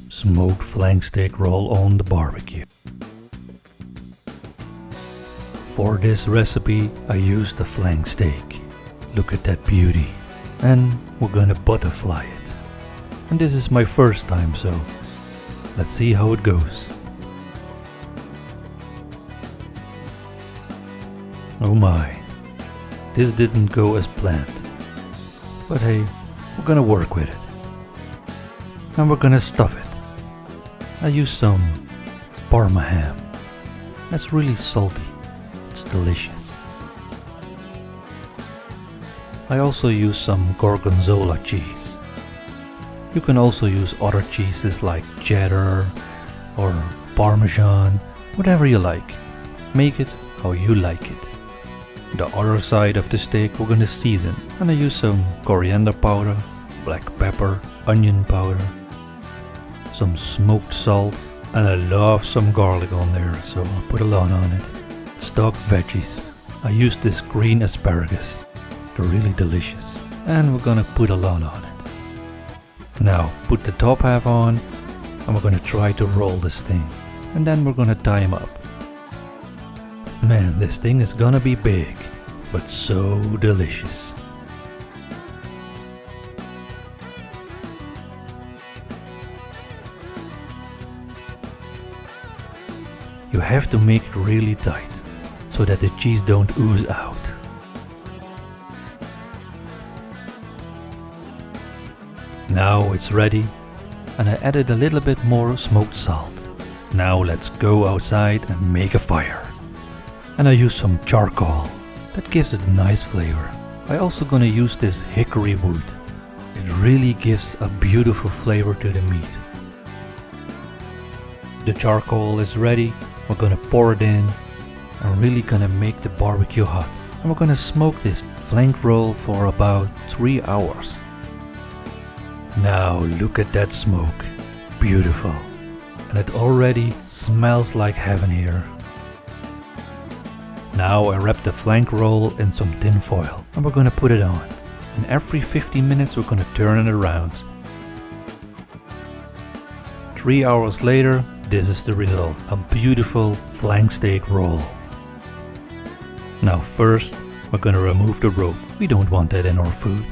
smoked flank steak roll on the barbecue. For this recipe I used a flank steak. Look at that beauty. And we're gonna butterfly it. And this is my first time, so let's see how it goes. Oh my, this didn't go as planned. But hey, we're gonna work with it. And we're gonna stuff it. I used some parma ham. That's really salty. It's delicious. I also use some Gorgonzola cheese. You can also use other cheeses like cheddar or parmesan, whatever you like. Make it how you like it. The other side of the steak we're gonna season, and I use some coriander powder, black pepper, onion powder, some smoked salt, and I love some garlic on there, so I'll put a lot on it. Stock veggies. I used this green asparagus. They're really delicious, and we're gonna put a lot on it. Now put the top half on, and we're gonna try to roll this thing, and then we're gonna tie them up. Man, this thing is gonna be big, but so delicious. You have to make it really tight, so that the cheese don't ooze out. Now it's ready, and I added a little bit more smoked salt. Now let's go outside and make a fire. And I use some charcoal. That gives it a nice flavor. I also gonna use this hickory wood. It really gives a beautiful flavor to the meat. The charcoal is ready. We're gonna pour it in. I'm really gonna make the barbecue hot. And we're gonna smoke this flank roll for about 3 hours. Now look at that smoke. Beautiful. And it already smells like heaven here. Now I wrap the flank roll in some tin foil and we're gonna put it on. And every 15 minutes we're gonna turn it around. 3 hours later, this is the result. A beautiful flank steak roll. Now first, we're gonna remove the rope. We don't want that in our food.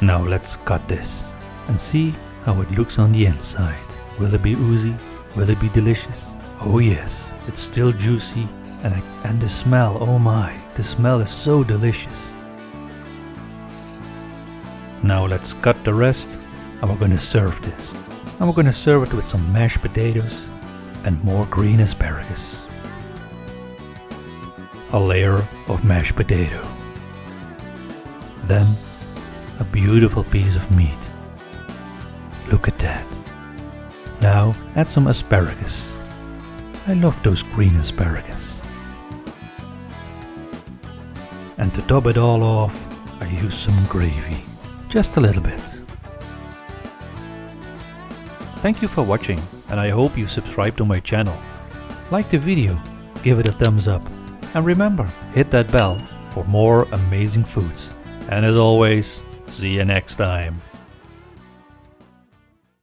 Now let's cut this and see how it looks on the inside. Will it be oozy? Will it be delicious? Oh yes, it's still juicy, and the smell, oh my, the smell is so delicious. Now let's cut the rest and we're gonna serve this. And we're gonna serve it with some mashed potatoes and more green asparagus. A layer of mashed potato. Then a beautiful piece of meat. Look at that. Now add some asparagus. I love those green asparagus. And to top it all off, I use some gravy. Just a little bit. Thank you for watching, and I hope you subscribe to my channel. Like the video, give it a thumbs up, and remember, hit that bell for more amazing foods. And as always, see you next time.